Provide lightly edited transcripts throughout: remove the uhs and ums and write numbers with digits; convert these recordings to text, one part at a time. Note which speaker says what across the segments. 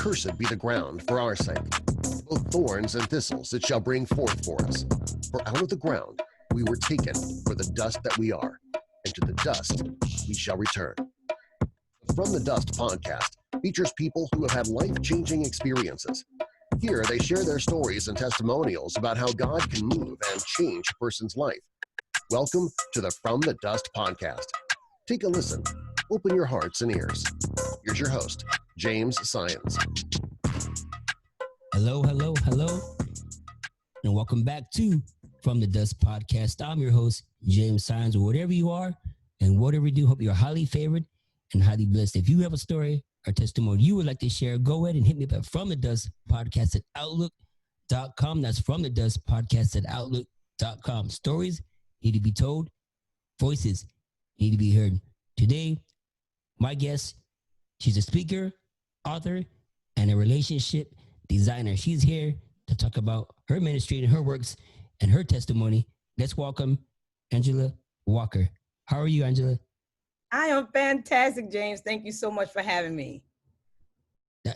Speaker 1: cursed be the ground for our sake. Both thorns and thistles it shall bring forth for us. For out of the ground we were taken for the dust that we are, and to the dust we shall return. The From the Dust podcast features people who have had life-changing experiences. Here they share their stories and testimonials about how God can move and change a person's life. Welcome to the From the Dust podcast. Take a listen. Open your hearts and ears. Here's your host, James Science.
Speaker 2: Hello, and welcome back to From the Dust podcast. I'm your host, James Science. Whatever you are and whatever you do, hope you're highly favored and highly blessed. If you have a story or testimony you would like to share, go ahead and hit me up at From the Dust podcast at outlook.com. That's From the Dust podcast at outlook.com. Stories need to be told. Voices need to be heard. Today, my guest, she's a speaker, author, and a relationship designer. She's here to talk about her ministry and her works and her testimony. Let's welcome Angela Walker. How are you, Angela?
Speaker 3: I am fantastic, James. Thank you so much for having me.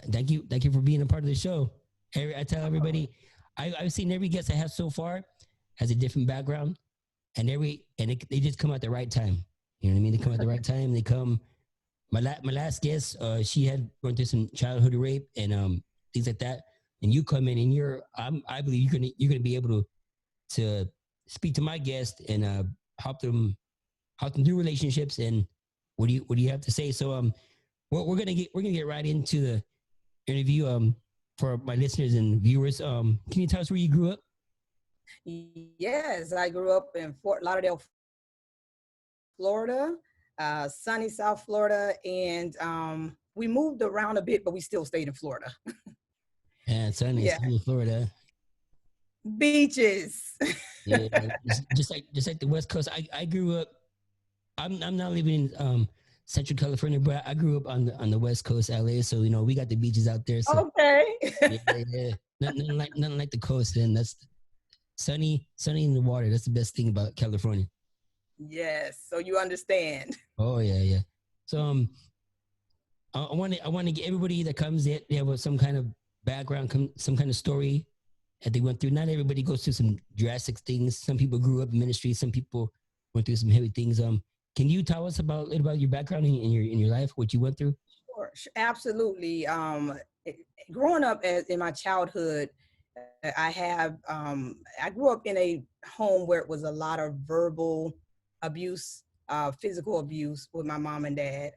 Speaker 2: Thank you for being a part of the show. I tell everybody, I've seen every guest I have so far has a different background, and they just come at the right time. You know what I mean? They come at the right time. They come. My last guest, she had gone through some childhood rape and things like that. And you come in and I believe you're gonna be able to speak to my guest and help them through relationships. And what do you have to say? So we're gonna get right into the interview. For my listeners and viewers, can you tell us where you grew up?
Speaker 3: Yes, I grew up in Fort Lauderdale, Florida, sunny South Florida, and we moved around a bit, but we still stayed in Florida.
Speaker 2: Yeah, sunny Florida.
Speaker 3: Beaches.
Speaker 2: Yeah, just like the West Coast. I grew up. I'm not living in Central California, but I grew up on the West Coast, LA. So we got the beaches out there. So,
Speaker 3: okay.
Speaker 2: yeah. Nothing like the coast. And that's sunny in the water. That's the best thing about California.
Speaker 3: Yes. So you understand.
Speaker 2: Oh yeah. So I want to get everybody that comes in, they have some kind of background, some kind of story that they went through. Not everybody goes through some drastic things. Some people grew up in ministry. Some people went through some heavy things. Can you tell us about your background in your life, what you went through?
Speaker 3: Sure, absolutely. Growing up in my childhood, I grew up in a home where it was a lot of verbal abuse, physical abuse with my mom and dad.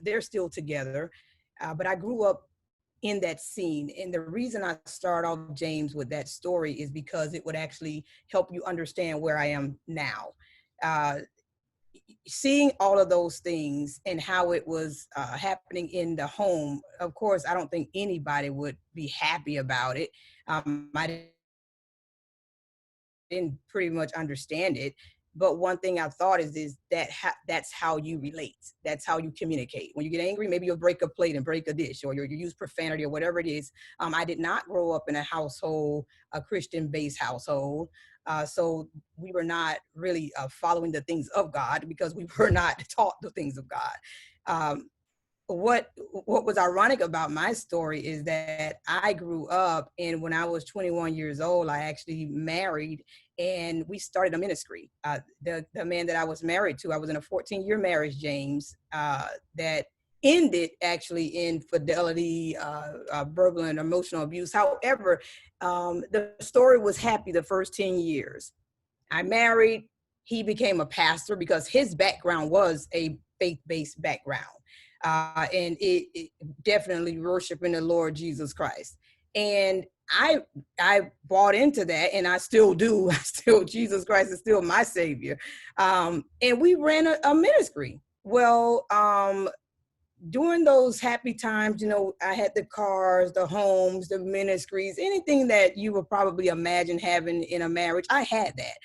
Speaker 3: They're still together, but I grew up in that scene. And the reason I start off, James, with that story is because it would actually help you understand where I am now. Seeing all of those things and how it was happening in the home, of course, I don't think anybody would be happy about it. I didn't pretty much understand it. But one thing I thought is that that's how you relate. That's how you communicate. When you get angry, maybe you'll break a plate and break a dish, or you use profanity or whatever it is. I did not grow up in a Christian-based household. So we were not really following the things of God because we were not taught the things of God. What was ironic about my story is that I grew up, and when I was 21 years old, I actually married, and we started a ministry. The man that I was married to, I was in a 14-year marriage, James, that ended actually in infidelity, verbal and emotional abuse. However, the story was happy the first 10 years. I married, he became a pastor because his background was a faith-based background. And it definitely worshiping the Lord Jesus Christ. And I bought into that, and I still do. Jesus Christ is still my savior. And we ran a ministry. Well, during those happy times, I had the cars, the homes, the ministries, anything that you would probably imagine having in a marriage. I had that.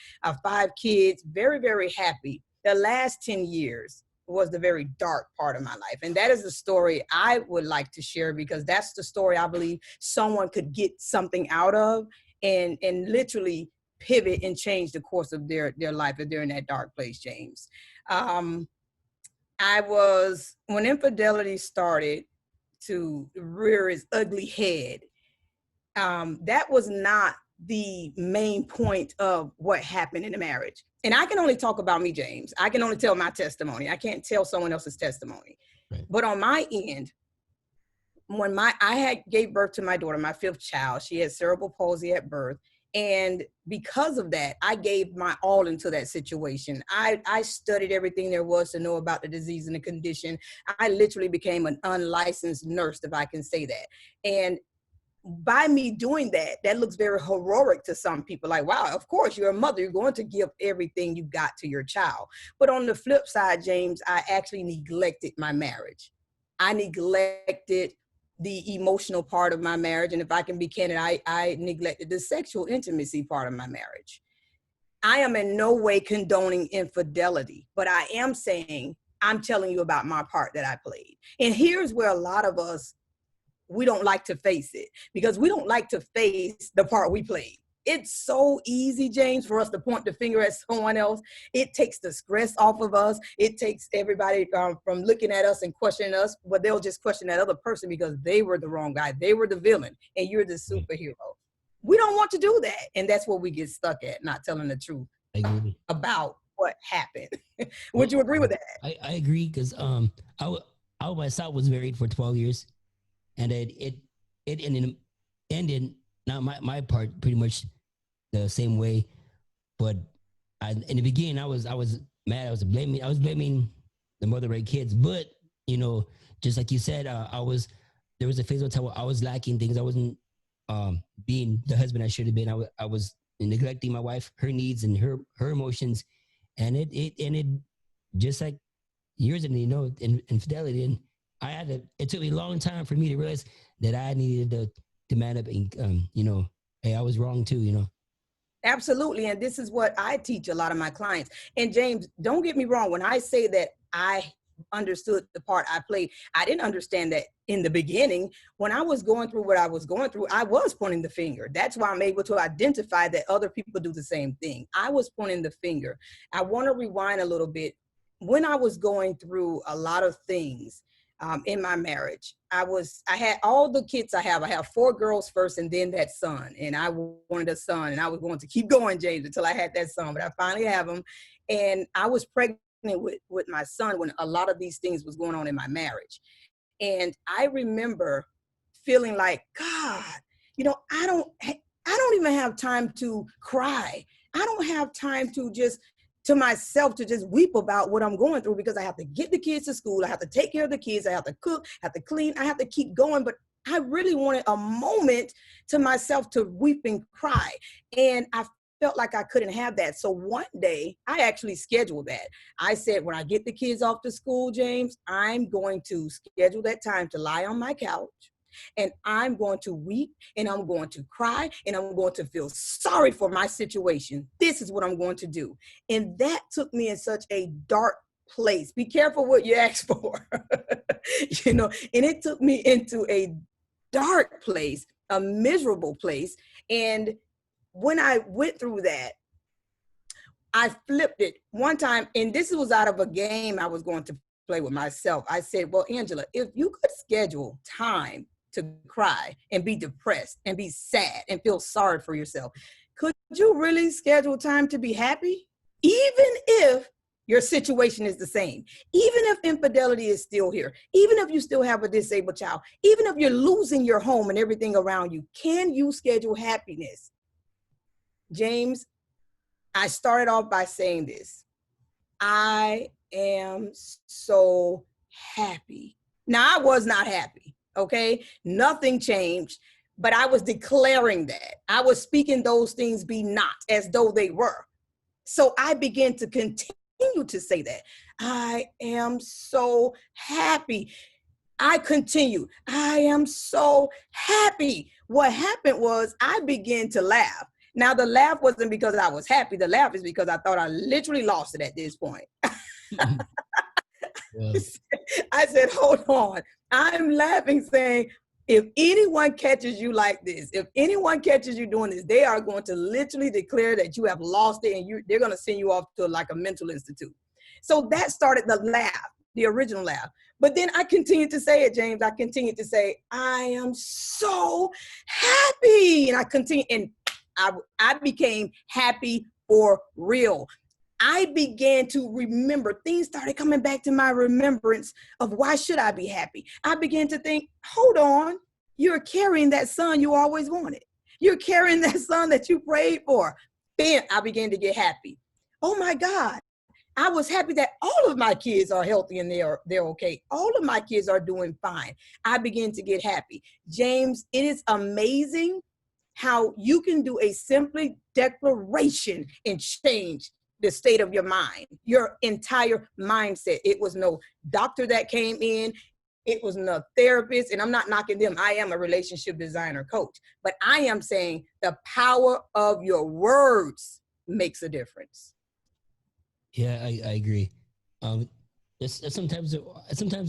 Speaker 3: 5 kids, very, very happy. The last 10 years was the very dark part of my life. And that is the story I would like to share, because that's the story I believe someone could get something out of and literally pivot and change the course of their life if they're in that dark place, James. When infidelity started, to rear its ugly head. That was not the main point of what happened in the marriage. And I can only talk about me, James. I can only tell my testimony. I can't tell someone else's testimony.
Speaker 2: Right.
Speaker 3: But on my end, when I had gave birth to my daughter, my fifth child, she had cerebral palsy at birth. And because of that, I gave my all into that situation. I studied everything there was to know about the disease and the condition. I literally became an unlicensed nurse, if I can say that. And by me doing that, that looks very heroic to some people. Like, wow, of course, you're a mother. You're going to give everything you got to your child. But on the flip side, James, I actually neglected my marriage. I neglected the emotional part of my marriage. And if I can be candid, I neglected the sexual intimacy part of my marriage. I am in no way condoning infidelity, but I am saying, I'm telling you about my part that I played. And here's where a lot of us, we don't like to face it, because we don't like to face the part we played. It's so easy, James, for us to point the finger at someone else. It takes the stress off of us. It takes everybody from looking at us and questioning us, but they'll just question that other person because they were the wrong guy. They were the villain, and you're the superhero. We don't want to do that, and that's what we get stuck at, not telling the truth about what happened. Would you agree with that?
Speaker 2: I agree, because I myself was married for 12 years, and it ended. Now my part pretty much the same way, but in the beginning I was mad. I was blaming the mother of my kids. But just like you said, there was a phase of time where I was lacking things. I wasn't being the husband I should have been. I was neglecting my wife, her needs and her emotions, and it ended just like years in infidelity. And it took me a long time for me to realize that I needed to man up and hey, I was wrong too.
Speaker 3: Absolutely. And this is what I teach a lot of my clients. And James, don't get me wrong, when I say that I understood the part I played, I didn't understand that in the beginning. When I was going through what I was going through, I was pointing the finger. That's why I'm able to identify that other people do the same thing. I was pointing the finger. I want to rewind a little bit. When I was going through a lot of things in my marriage, I had all the kids I have 4 girls first and then that son. And I wanted a son, and I was going to keep going, James, until I had that son, but I finally have him. And I was pregnant with my son when a lot of these things was going on in my marriage. And I remember feeling like, God, I don't even have time to cry. I don't have time to myself to just weep about what I'm going through, because I have to get the kids to school. I have to take care of the kids. I have to cook, I have to clean. I have to keep going. But I really wanted a moment to myself to weep and cry. And I felt like I couldn't have that. So one day I actually scheduled that. I said, when I get the kids off to school, James, I'm going to schedule that time to lie on my couch. And I'm going to weep, and I'm going to cry, and I'm going to feel sorry for my situation. This is what I'm going to do. And that took me in such a dark place. Be careful what you ask for. And it took me into a dark place, a miserable place. And when I went through that, I flipped it one time, and this was out of a game I was going to play with myself. I said, well, Angela, if you could schedule time to cry and be depressed and be sad and feel sorry for yourself, could you really schedule time to be happy? Even if your situation is the same, even if infidelity is still here, even if you still have a disabled child, even if you're losing your home and everything around you, can you schedule happiness? James, I started off by saying this. I am so happy. Now, I was not happy. Okay, nothing changed, but I was declaring that. I was speaking those things be not as though they were. So I began to continue to say that. I am so happy. I continued. I am so happy. What happened was I began to laugh. Now, the laugh wasn't because I was happy. The laugh is because I thought I literally lost it at this point.
Speaker 2: Well,
Speaker 3: I said, hold on. I'm laughing, saying, if anyone catches you like this, if anyone catches you doing this, they are going to literally declare that you have lost it, and they're going to send you off to like a mental institute. So that started the laugh. the original laugh. But then I continued to say it, James. I continued to say, I am so happy. And I continued, and I became happy for real. I began to remember, things started coming back to my remembrance of why should I be happy? I began to think, hold on, you're carrying that son you always wanted. You're carrying that son that you prayed for. Then I began to get happy. Oh my God. I was happy that all of my kids are healthy and they're okay. All of my kids are doing fine. I began to get happy. James, it is amazing how you can do a simple declaration and change the state of your mind, your entire mindset. It was no doctor that came in. It was no therapist, and I'm not knocking them. I am a relationship designer coach, but I am saying the power of your words makes a difference.
Speaker 2: Yeah, I agree. Sometimes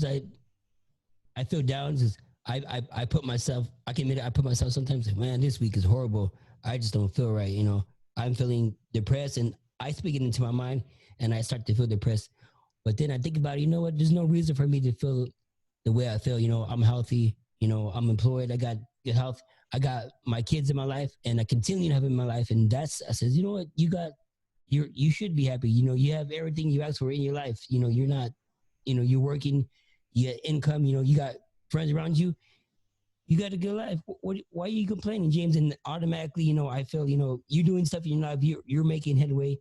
Speaker 2: I feel down because I put myself, I can admit it, I put myself sometimes like, man, this week is horrible. I just don't feel right. You know, I'm feeling depressed and I speak it into my mind and I start to feel depressed. But then I think about it, you know what? There's no reason for me to feel the way I feel. You know, I'm healthy. You know, I'm employed. I got good health. I got my kids in my life and I continue to have in my life. And that's, I says, you know what? You should be happy. You know, you have everything you ask for in your life. You know, you're not, you know, you're working, you got income, you know, you got friends around you. You got a good life. Why are you complaining, James? And automatically, you know, I feel, you know, you're doing stuff in your life, you're making headway,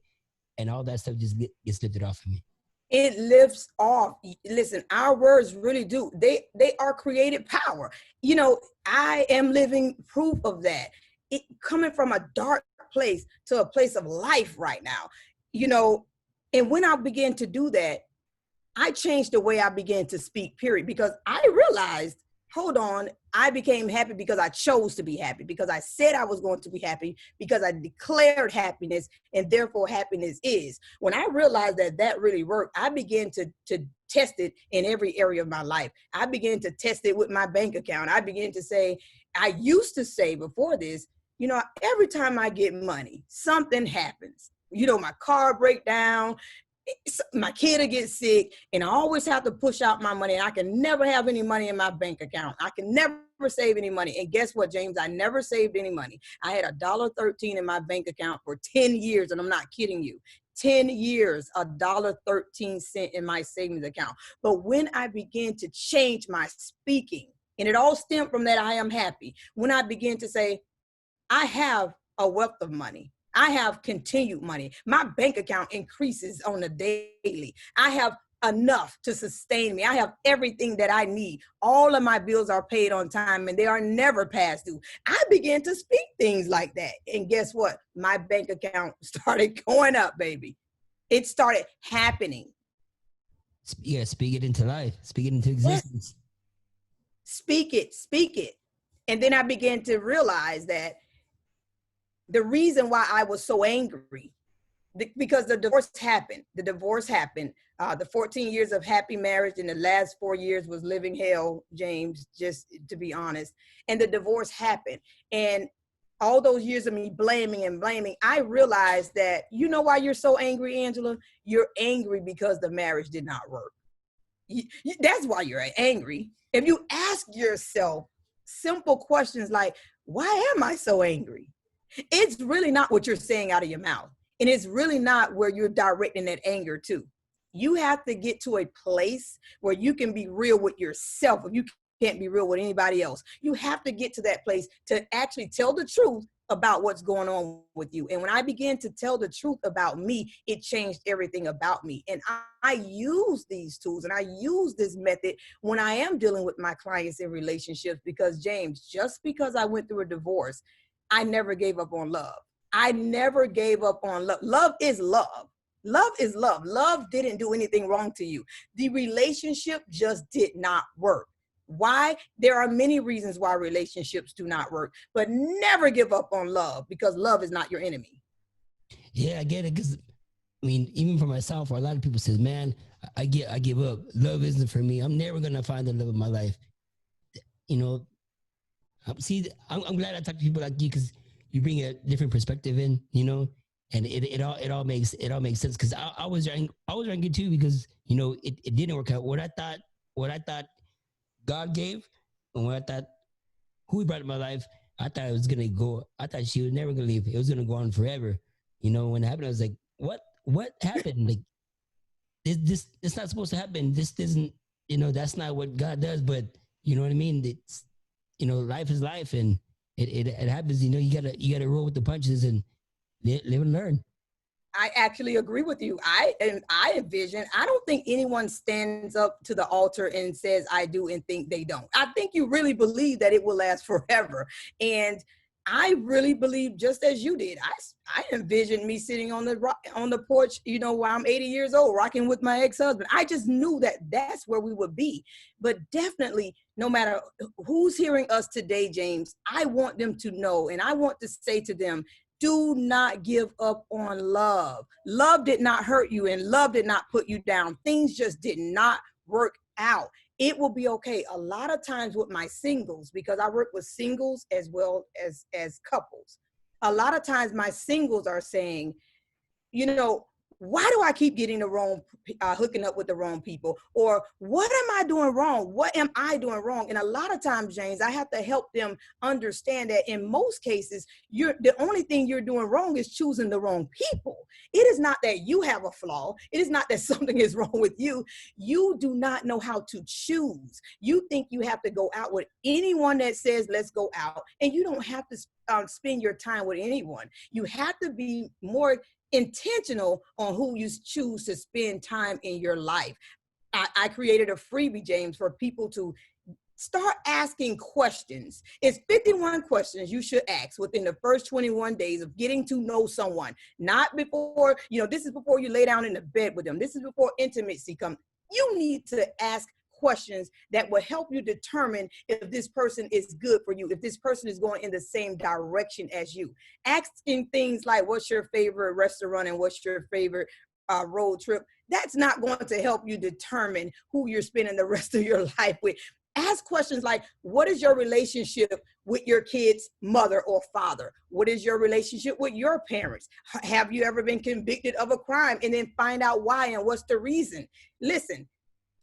Speaker 2: and all that stuff just gets lifted off of me.
Speaker 3: It lifts off. Listen, our words really do. They are creative power. You know, I am living proof of that. It coming from a dark place to a place of life right now. You know, and when I began to do that, I changed the way I began to speak, period, because I realized, hold on, I became happy because I chose to be happy, because I said I was going to be happy, because I declared happiness, and therefore happiness is. When I realized that that really worked, I began to test it in every area of my life. I began to test it with my bank account. I began to say, I used to say before this, you know, every time I get money, something happens. You know, my car break down, my kid will get sick, and I always have to push out my money, and I can never have any money in my bank account. I can never save any money. And guess what, James? I never saved any money. I had $1.13 in my bank account for 10 years, and I'm not kidding you. 10 years, $1.13 in my savings account. But when I began to change my speaking, and it all stemmed from that I am happy, when I began to say, I have a wealth of money. I have continued money. My bank account increases on a daily. I have enough to sustain me. I have everything that I need. All of my bills are paid on time and they are never past due. I began to speak things like that. And guess what? My bank account started going up, baby. It started happening.
Speaker 2: Yeah, speak it into life. Speak it into existence.
Speaker 3: Yes. Speak it. And then I began to realize that the reason why I was so angry, because the divorce happened. The 14 years of happy marriage and the last 4 years was living hell, James, just to be honest. And the divorce happened. And all those years of me blaming, I realized that, you know why you're so angry, Angela? You're angry because the marriage did not work. That's why you're angry. If you ask yourself simple questions like, why am I so angry? It's really not what you're saying out of your mouth. And it's really not where you're directing that anger to. You have to get to a place where you can be real with yourself. If you can't be real with anybody else, you have to get to that place to actually tell the truth about what's going on with you. And when I began to tell the truth about me, it changed everything about me. And I use these tools and I use this method when I am dealing with my clients in relationships, because James, just because I went through a divorce, I never gave up on love. I never gave up on love. Love is love. Love is love. Love didn't do anything wrong to you. The relationship just did not work. Why? There are many reasons why relationships do not work, but never give up on love, because love is not your enemy.
Speaker 2: Yeah, I get it. Because I mean, even for myself, or a lot of people says, man, I give up. Love isn't for me. I'm never going to find the love of my life. You know, see, I'm glad I talk to people like you, because you bring a different perspective in, you know, And it all makes sense because I was angry too because it didn't work out. What I thought God gave, and what I thought who he brought in my life, I thought it was gonna go. I thought she was never gonna leave. It was gonna go on forever. When it happened, I was like, what happened? Like this not supposed to happen. This isn't that's not what God does. But you know what I mean? It's life is life, and it happens. You gotta roll with the punches and live and learn.
Speaker 3: I actually agree with you. I envision, I don't think anyone stands up to the altar and says, I do, and think they don't. I think you really believe that it will last forever. And I really believe, just as you did, I envisioned me sitting on the porch, while I'm 80 years old, rocking with my ex-husband. I just knew that that's where we would be. But definitely, no matter who's hearing us today, James, I want them to know, and I want to say to them, do not give up on love. Love did not hurt you, and love did not put you down. Things just did not work out. It will be okay. A lot of times with my singles, because I work with singles as well as couples, a lot of times my singles are saying, why do I keep getting the wrong, hooking up with the wrong people? Or what am I doing wrong? What am I doing wrong? And a lot of times, James, I have to help them understand that in most cases, the only thing you're doing wrong is choosing the wrong people. It is not that you have a flaw. It is not that something is wrong with you. You do not know how to choose. You think you have to go out with anyone that says, let's go out. And you don't have to spend your time with anyone. You have to be more intentional on who you choose to spend time in your life. I created a freebie, James, for people to start asking questions. It's 51 questions you should ask within the first 21 days of getting to know someone. Not before, this is before you lay down in the bed with them. This is before intimacy comes. You need to ask questions that will help you determine if this person is good for you, if this person is going in the same direction as you. Asking things like, what's your favorite restaurant and what's your favorite road trip? That's not going to help you determine who you're spending the rest of your life with. Ask questions like, what is your relationship with your kid's mother or father? What is your relationship with your parents? Have you ever been convicted of a crime? And then find out why and what's the reason. Listen,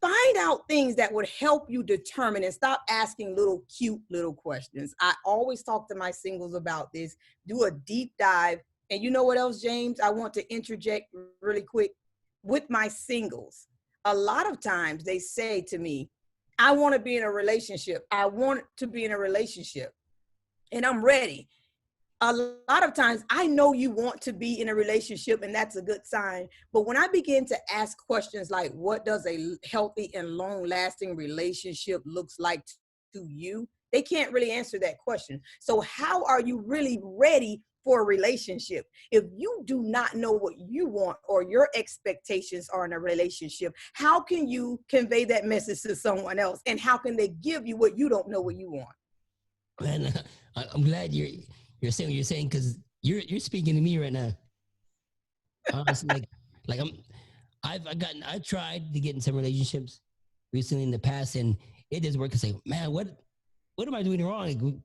Speaker 3: find out things that would help you determine, and stop asking cute little questions. I always talk to my singles about this. Do a deep dive. And you know what else, James? I want to interject really quick with my singles. A lot of times they say to me, I want to be in a relationship. I want to be in a relationship and I'm ready. A lot of times I know you want to be in a relationship, and that's a good sign. But when I begin to ask questions like, what does a healthy and long-lasting relationship looks like to you? They can't really answer that question. So how are you really ready for a relationship? If you do not know what you want or your expectations are in a relationship, how can you convey that message to someone else? And how can they give you what you don't know what you want?
Speaker 2: Man, I'm glad you're saying what you're saying, because you're speaking to me right now. Honestly, like I tried to get in some relationships recently in the past, and it doesn't work. I say, man, what am I doing wrong?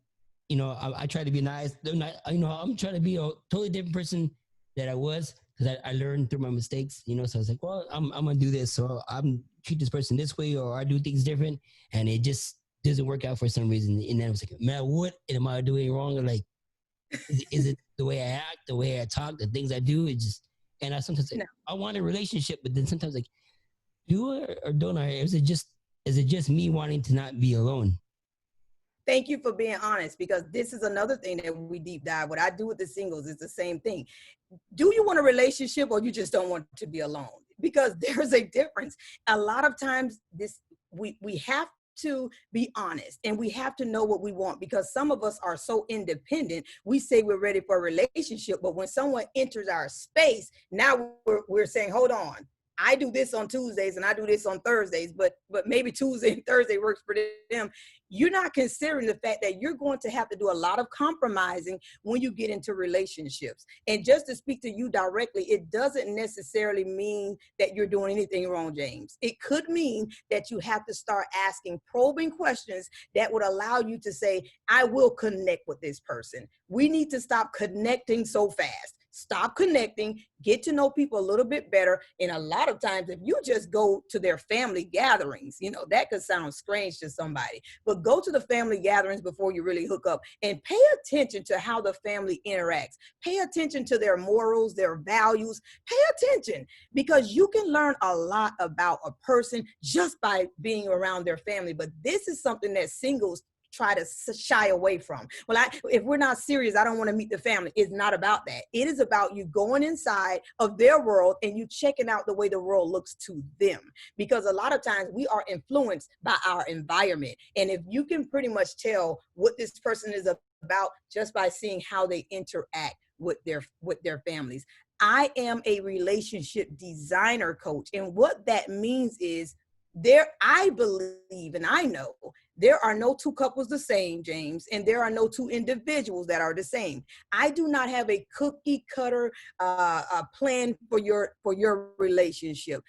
Speaker 2: I try to be nice. I'm trying to be a totally different person that I was, because I learned through my mistakes. So I was like, well, I'm gonna do this, so I'm treat this person this way, or I do things different, and it just doesn't work out for some reason. And then I was like, man, what am I doing wrong? Or like, is it the way I act, the way I talk, the things I do? It just, and I sometimes say, I want a relationship, but then sometimes like, do it or don't I? Is it just me wanting to not be alone?
Speaker 3: Thank you for being honest, because this is another thing that we deep dive. What I do with the singles is the same thing. Do you want a relationship, or you just don't want to be alone? Because there's a difference. A lot of times we have to be honest, and we have to know what we want, because some of us are so independent. We say we're ready for a relationship, but when someone enters our space, now we're saying, hold on, I do this on Tuesdays and I do this on Thursdays, but maybe Tuesday and Thursday works for them. You're not considering the fact that you're going to have to do a lot of compromising when you get into relationships. And just to speak to you directly, it doesn't necessarily mean that you're doing anything wrong, James. It could mean that you have to start asking probing questions that would allow you to say, I will connect with this person. We need to stop connecting so fast. stop connecting, get to know people a little bit better. And a lot of times, if you just go to their family gatherings, that could sound strange to somebody, but go to the family gatherings before you really hook up and pay attention to how the family interacts. Pay attention to their morals, their values. Pay attention, because you can learn a lot about a person just by being around their family. But this is something that singles try to shy away from. Well, if we're not serious, I don't want to meet the family. It's not about that. It is about you going inside of their world and you checking out the way the world looks to them. Because a lot of times we are influenced by our environment. And if you can pretty much tell what this person is about just by seeing how they interact with their families. I am a relationship designer coach. And what that means is I believe and I know there are no two couples the same, James, and there are no two individuals that are the same. I do not have a cookie cutter plan for your relationship.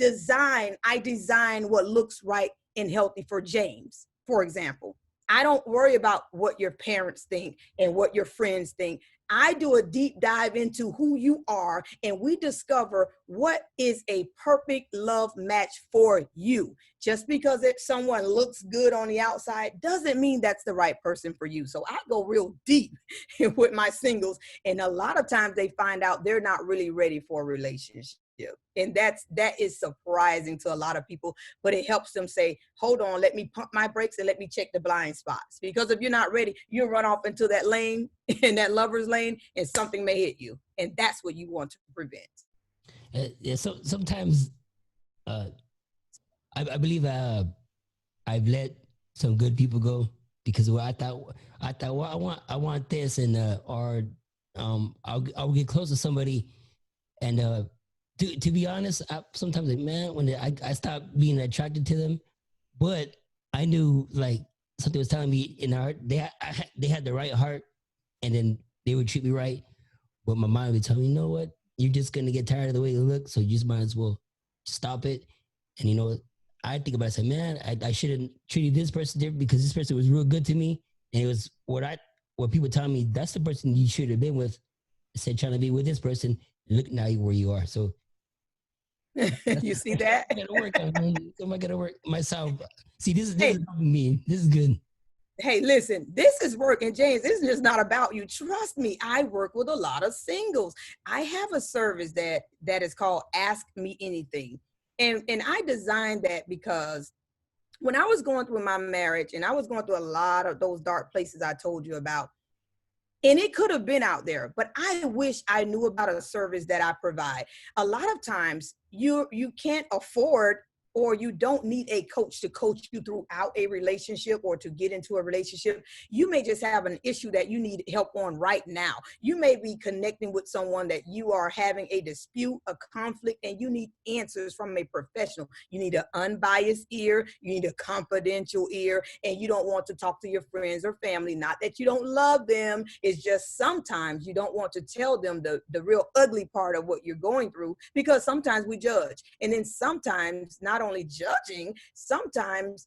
Speaker 3: I design what looks right and healthy for James, for example. I don't worry about what your parents think and what your friends think. I do a deep dive into who you are, and we discover what is a perfect love match for you. Just because someone looks good on the outside doesn't mean that's the right person for you. So I go real deep with my singles, and a lot of times they find out they're not really ready for a relationship. And that is surprising to a lot of people, but it helps them say, hold on, let me pump my brakes and let me check the blind spots. Because if you're not ready, you'll run off into that lane, in that lover's lane, and something may hit you. And that's what you want to prevent.
Speaker 2: So sometimes I believe I've let some good people go because I thought, well, I want this, and I'll get close to somebody, and to be honest, sometimes when I stopped being attracted to them, but I knew like something was telling me in our heart they had the right heart, and then they would treat me right, but my mind would tell me, you know what, you're just gonna get tired of the way you look, so you just might as well stop it. And I think about it, I said, man, I shouldn't treated this person different because this person was real good to me, and it was what people tell me, that's the person you should have been with. Instead of trying to be with this person, look now where you are. So
Speaker 3: you see that?
Speaker 2: I gotta work on it. I gotta work myself. See, this is me. This is good.
Speaker 3: Hey, listen, this is work. And James, this is just not about you. Trust me, I work with a lot of singles. I have a service that is called Ask Me Anything. And I designed that because when I was going through my marriage, and I was going through a lot of those dark places I told you about, and it could have been out there, but I wish I knew about a service that I provide. A lot of times you can't afford, or you don't need a coach to coach you throughout a relationship or to get into a relationship. You may just have an issue that you need help on right now. You may be connecting with someone that you are having a dispute, a conflict, and you need answers from a professional. You need an unbiased ear. You need a confidential ear, and you don't want to talk to your friends or family. Not that you don't love them. It's just sometimes you don't want to tell them the real ugly part of what you're going through, because sometimes we judge. And then sometimes not only judging, sometimes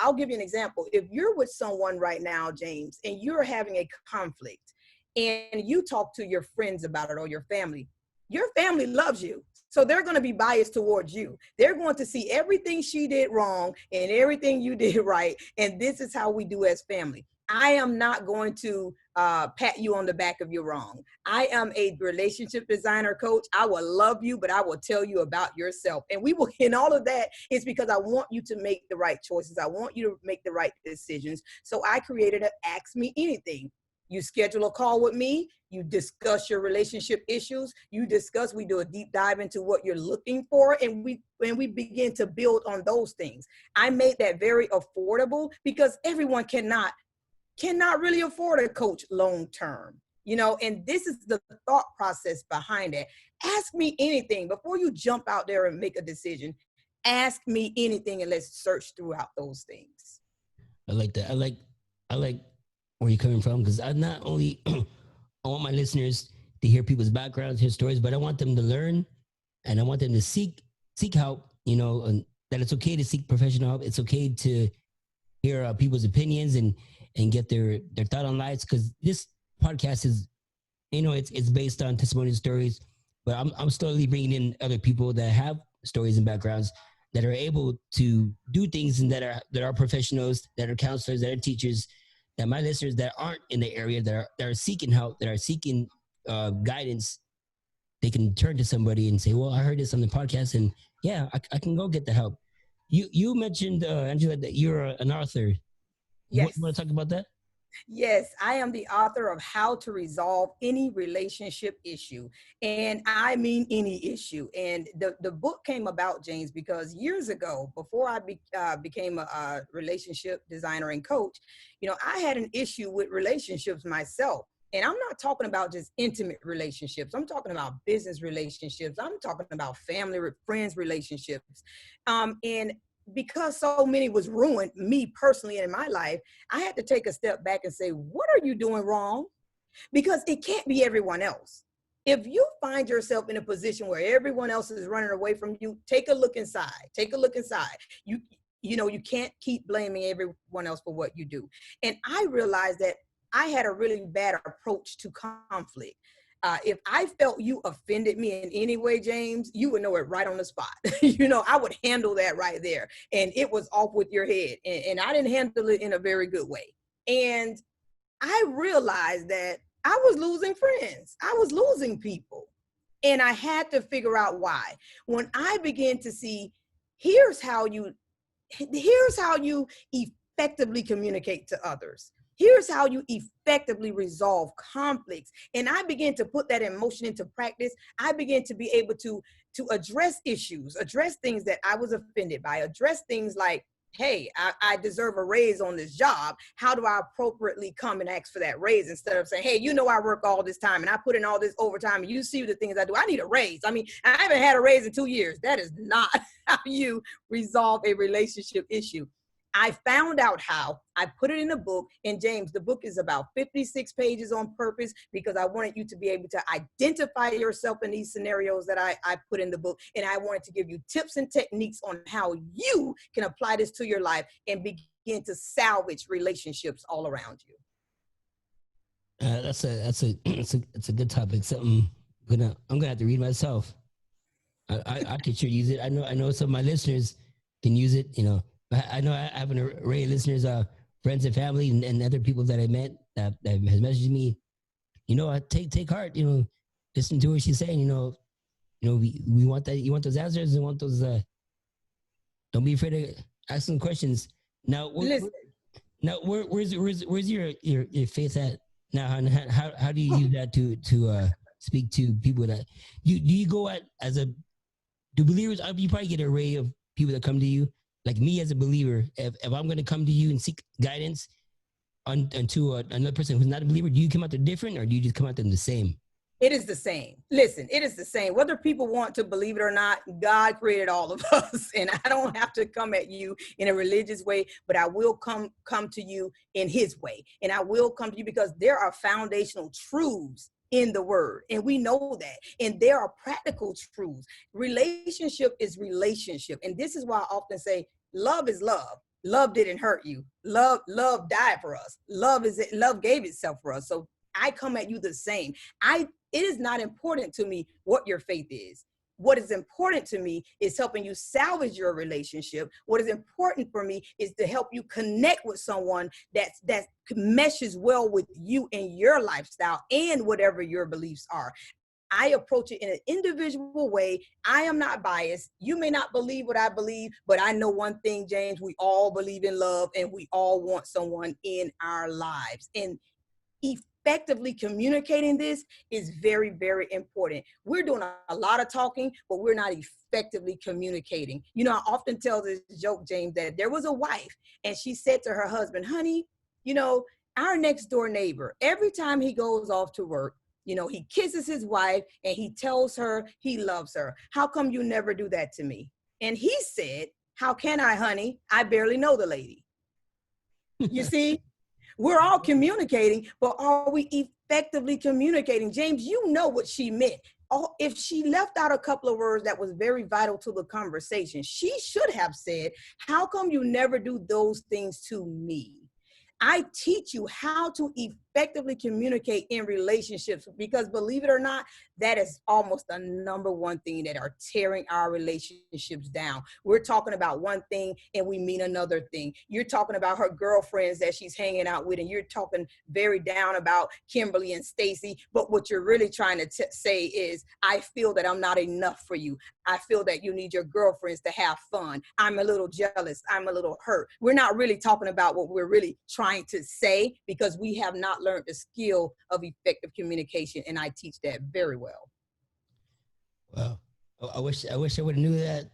Speaker 3: I'll give you an example. If you're with someone right now, James, and you're having a conflict and you talk to your friends about it or your family loves you. So they're going to be biased towards you. They're going to see everything she did wrong and everything you did right. And this is how we do as family. I am not going to pat you on the back if you're wrong. I am a relationship designer coach. I will love you, but I will tell you about yourself. And and all of that is because I want you to make the right choices. I want you to make the right decisions. So I created an Ask Me Anything. You schedule a call with me, you discuss your relationship issues, we do a deep dive into what you're looking for, and we begin to build on those things. I made that very affordable because everyone cannot really afford a coach long term, and this is the thought process behind it. Ask me anything before you jump out there and make a decision. Ask me anything, and let's search throughout those things.
Speaker 2: I like that. I like where you're coming from, because I not only I want my listeners to hear people's backgrounds, hear stories, but I want them to learn, and I want them to seek help, and that it's okay to seek professional help. It's okay to hear people's opinions and get their thought on lives, because this podcast is it's based on testimonial stories, but I'm slowly bringing in other people that have stories and backgrounds that are able to do things and that are professionals, that are counselors, that are teachers, that my listeners that aren't in the area that are seeking help, that are seeking guidance, they can turn to somebody and say, "Well, I heard this on the podcast, and yeah, I can go get the help." You mentioned Angela that you're an author. You
Speaker 3: Yes.
Speaker 2: want to talk about that?
Speaker 3: Yes, I am the author of How to Resolve Any Relationship Issue. And I mean any issue. And the book came about, James, because years ago, before I became a relationship designer and coach, I had an issue with relationships myself. And I'm not talking about just intimate relationships. I'm talking about business relationships. I'm talking about family, friends relationships. And because so many was ruined, me personally in my life, I had to take a step back and say, what are you doing wrong? Because it can't be everyone else. If you find yourself in a position where everyone else is running away from you, take a look inside. Take a look inside. You can't keep blaming everyone else for what you do. And I realized that I had a really bad approach to conflict. If I felt you offended me in any way, James, you would know it right on the spot. I would handle that right there. And it was off with your head. And I didn't handle it in a very good way. And I realized that I was losing friends. I was losing people. And I had to figure out why. When I began to see, here's how you effectively communicate to others. Here's how you effectively resolve conflicts. And I began to put that emotion into practice. I began to be able to address issues, address things that I was offended by, address things like, hey, I deserve a raise on this job. How do I appropriately come and ask for that raise instead of saying, hey, I work all this time and I put in all this overtime and you see the things I do. I need a raise. I mean, I haven't had a raise in 2 years. That is not how you resolve a relationship issue. I found out how. I put it in a book. And James, the book is about 56 pages on purpose because I wanted you to be able to identify yourself in these scenarios that I put in the book. And I wanted to give you tips and techniques on how you can apply this to your life and begin to salvage relationships all around you.
Speaker 2: That's a good topic. Something I'm gonna have to read myself. I could sure use it. I know some of my listeners can use it. I know I have an array of listeners, friends and family, and other people that I met that has messaged me. I take heart. Listen to what she's saying. We want that. You want those answers and want those. Don't be afraid to ask some questions. Now, where's your faith at now? And how do you use that to speak to people that do you go at as a do believers? You probably get an array of people that come to you. Like me as a believer, if I'm going to come to you and seek guidance to another person who's not a believer, do you come out there different or do you just come out there the same?
Speaker 3: It is the same. Listen, it is the same. Whether people want to believe it or not, God created all of us. And I don't have to come at you in a religious way, but I will come to you in his way. And I will come to you because there are foundational truths in the word. And we know that. And there are practical truths. Relationship is relationship. And this is why I often say, love is love. Love didn't hurt you. Love died for us. Love gave itself for us. So I come at you the same. It is not important to me what your faith is. What is important to me is helping you salvage your relationship. What is important for me is to help you connect with someone that meshes well with you and your lifestyle and whatever your beliefs are. I approach it in an individual way. I am not biased. You may not believe what I believe, but I know one thing, James, we all believe in love and we all want someone in our lives. And effectively communicating this is very, very important. We're doing a lot of talking, but we're not effectively communicating. I often tell this joke, James, that there was a wife and she said to her husband, honey, our next door neighbor, every time he goes off to work, he kisses his wife and he tells her he loves her. How come you never do that to me? And he said, how can I, honey? I barely know the lady. You see? We're all communicating, but are we effectively communicating? James, you know what she meant. If she left out a couple of words that was very vital to the conversation, she should have said, how come you never do those things to me? I teach you how to effectively communicate in relationships, because believe it or not, that is almost the number one thing that are tearing our relationships down. We're talking about one thing and we mean another thing. You're talking about her girlfriends that she's hanging out with, and you're talking very down about Kimberly and Stacy. But what you're really trying to say is, I feel that I'm not enough for you. I feel that you need your girlfriends to have fun. I'm a little jealous. I'm a little hurt. We're not really talking about what we're really trying to say, because we have not learned the skill of effective communication. And I teach that very well.
Speaker 2: Well, I wish I would have knew that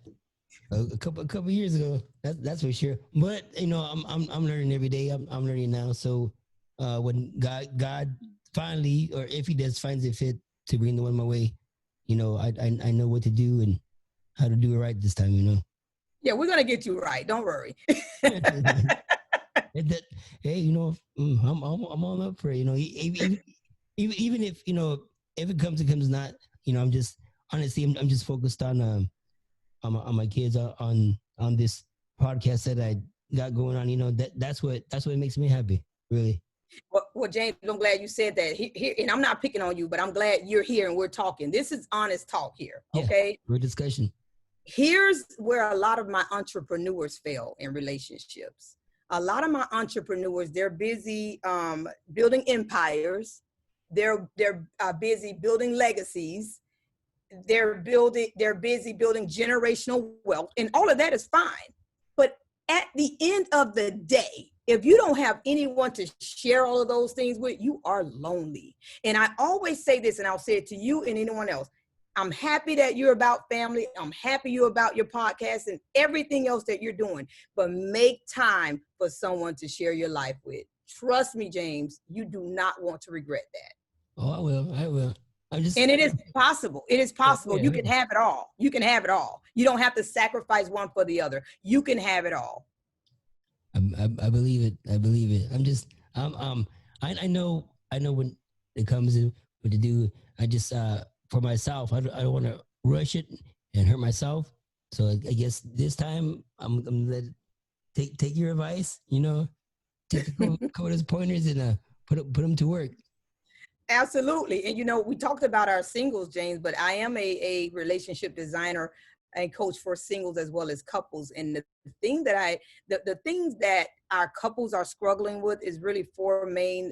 Speaker 2: a couple years ago. That's for sure. But I'm learning every day. I'm learning now. So when God finally, or if He does finds it fit to bring the one my way, I know what to do and how to do it right this time.
Speaker 3: Yeah, we're gonna get you right. Don't worry.
Speaker 2: Hey, I'm all up for it. Even if if it comes, it comes not. I'm just honestly, I'm just focused on my kids, on this podcast that I got going on. That's what makes me happy, really.
Speaker 3: Well, James, I'm glad you said that. Here, and I'm not picking on you, but I'm glad you're here and we're talking. This is honest talk here. Okay.
Speaker 2: Yeah, we're discussion.
Speaker 3: Here's where a lot of my entrepreneurs fail in relationships. A lot of my entrepreneurs, they're busy building empires. They're busy building legacies. They're busy building generational wealth, and all of that is fine. But at the end of the day, if you don't have anyone to share all of those things with, you are lonely. And I always say this, and I'll say it to you and anyone else. I'm happy that you're about family. I'm happy you're about your podcast and everything else that you're doing. But make time for someone to share your life with. Trust me, James, you do not want to regret that.
Speaker 2: Oh, I will. And
Speaker 3: it is possible. It is possible. You can have it all. You can have it all. You don't have to sacrifice one for the other. You can have it all.
Speaker 2: I believe it. I believe it. I know when it comes to what to do. I just for myself, I don't want to rush it and hurt myself. So I guess this time I'm gonna take your advice. Take the coda's pointers and put them to work.
Speaker 3: Absolutely. And we talked about our singles, James, but I am a relationship designer and coach for singles as well as couples. And the things that our couples are struggling with is really four main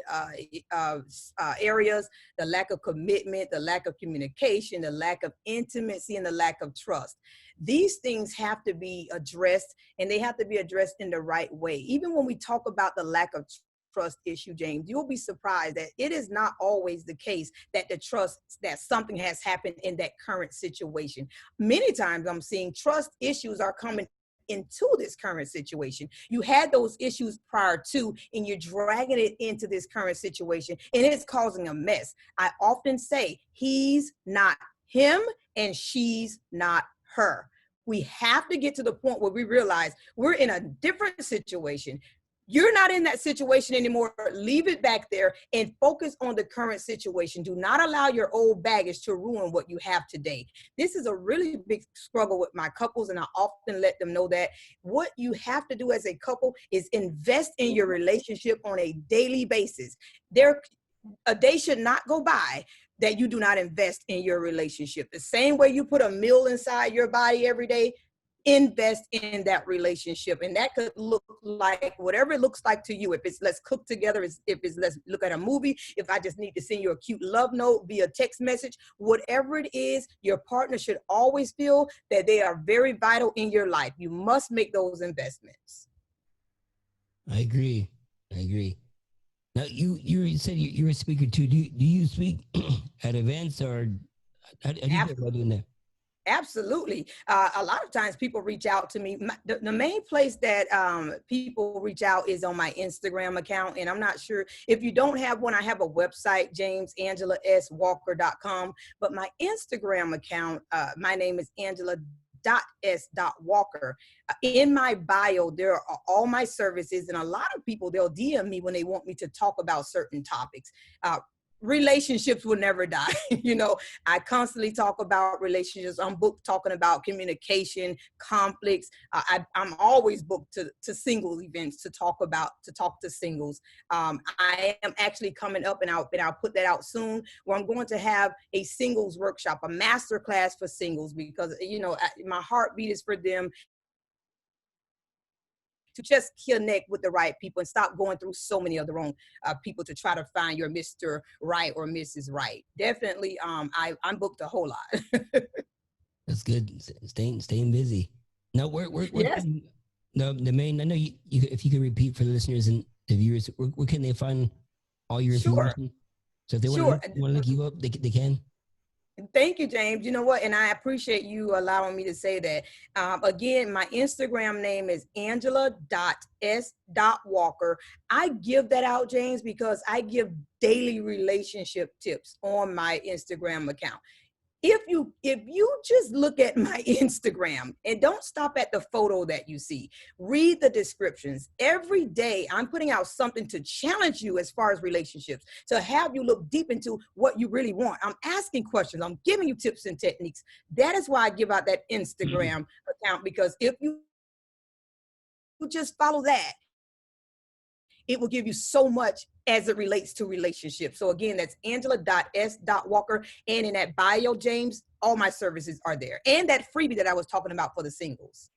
Speaker 3: areas: the lack of commitment, the lack of communication, the lack of intimacy, and the lack of trust. These things have to be addressed, and they have to be addressed in the right way. Even when we talk about the lack of trust issue, James, you'll be surprised that it is not always the case that that something has happened in that current situation. Many times I'm seeing trust issues are coming into this current situation. You had those issues prior to, and you're dragging it into this current situation, and it's causing a mess. I often say he's not him and she's not her. We have to get to the point where we realize we're in a different situation. You're not in that situation anymore. Leave it back there and focus on the current situation. Do not allow your old baggage to ruin what you have today. This is a really big struggle with my couples, and I often let them know that what you have to do as a couple is invest in your relationship on a daily basis. A day should not go by that you do not invest in your relationship. The same way you put a meal inside your body every day, invest in that relationship. And that could look like whatever it looks like to you. If it's let's cook together, if it's let's look at a movie, if I just need to send you a cute love note via text message, whatever it is, your partner should always feel that they are very vital in your life. You must make those investments.
Speaker 2: I agree. Now you said you're a speaker too. Do you speak at events, or how do you go doing that?
Speaker 3: Absolutely. A lot of times people reach out to me. The main place that people reach out is on my Instagram account. And I'm not sure if you don't have one. I have a website, JamesAngelaSWalker.com. But my Instagram account, my name is Angela.S.Walker. In my bio, there are all my services. And a lot of people, they'll DM me when they want me to talk about certain topics. relationships will never die. You know, I constantly talk about relationships. I'm booked talking about communication, conflicts. I'm always booked to singles events to talk to singles. I am actually coming up, and I'll put that out soon, where I'm going to have a singles workshop, a master class for singles, because, you know, my heartbeat is for them to just connect with the right people and stop going through so many of the wrong people to try to find your Mr. Right or Mrs. Right. Definitely, I'm booked a whole lot.
Speaker 2: That's good. Staying busy. No, where
Speaker 3: Yes,
Speaker 2: can the main? I know if you could repeat for the listeners and the viewers, where can they find all your
Speaker 3: sure,
Speaker 2: information? So if they
Speaker 3: sure.
Speaker 2: want to look you up, they can.
Speaker 3: Thank you, James. You know what? And I appreciate you allowing me to say that. Again, my Instagram name is angela.s.walker. I give that out, James, because I give daily relationship tips on my Instagram account. If you just look at my Instagram and don't stop at the photo that you see, read the descriptions. Every day I'm putting out something to challenge you as far as relationships, to have you look deep into what you really want. I'm asking questions, I'm giving you tips and techniques. That is why I give out that Instagram account, because if you just follow that, it will give you so much as it relates to relationships. So again, that's angela.s.walker. And in that bio, James, all my services are there. And that freebie that I was talking about for the singles.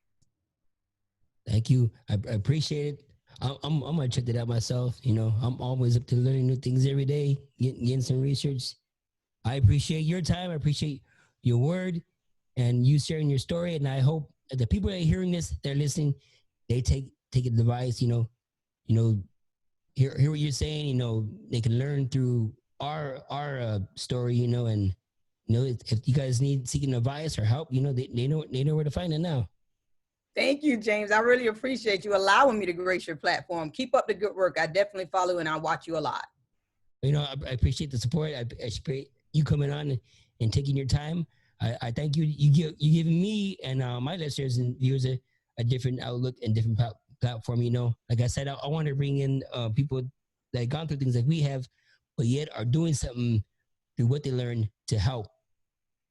Speaker 2: Thank you. I appreciate it. I'm gonna check that out myself. You know, I'm always up to learning new things every day, getting some research. I appreciate your time. I appreciate your word and you sharing your story. And I hope that the people that are hearing this, they're listening, they take advice. You know, hear what you're saying. You know, they can learn through our story. You know, and you know if you guys need seeking advice or help, you know, they know where to find it now.
Speaker 3: Thank you, James. I really appreciate you allowing me to grace your platform. Keep up the good work. I definitely follow and I watch you a lot.
Speaker 2: You know, I appreciate the support. I appreciate you coming on and taking your time. I thank you. You giving me and my listeners and viewers a different outlook and different platform. You know, like I said, I want to bring in people that gone through things like we have, but yet are doing something through what they learn to help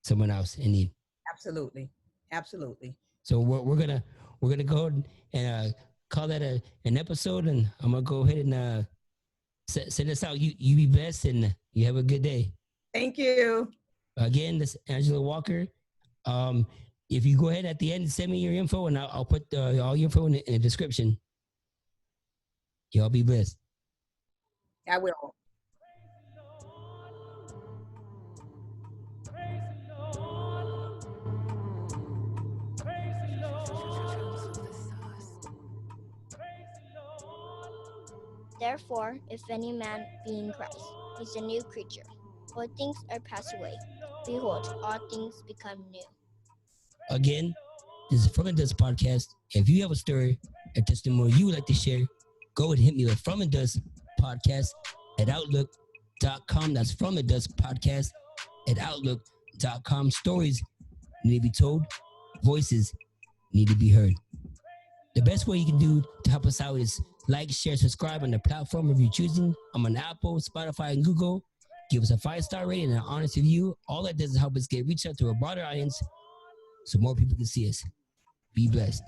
Speaker 2: someone else in need.
Speaker 3: Absolutely. Absolutely.
Speaker 2: So we're gonna go and call that an episode, and I'm gonna go ahead and send us out. You be blessed and you have a good day.
Speaker 3: Thank you.
Speaker 2: Again, this is Angela Walker. Um, if you go ahead at the end, send me your info, and I'll put all your info in the description. Y'all be blessed.
Speaker 3: I will.
Speaker 4: Therefore, if any man be in Christ, he is a new creature. All things are passed away. Behold, all things become new.
Speaker 2: Again, this is From and Dust Podcast. If you have a story, a testimony you would like to share, go and hit me with From and Dust Podcast at Outlook.com. That's From and Dust Podcast at Outlook.com. Stories need to be told, voices need to be heard. The best way you can do to help us out is like, share, subscribe on the platform of your choosing. I'm on Apple, Spotify, and Google. Give us a 5-star rating and an honest review. All that does is help us reach out to a broader audience so more people can see us. Be blessed.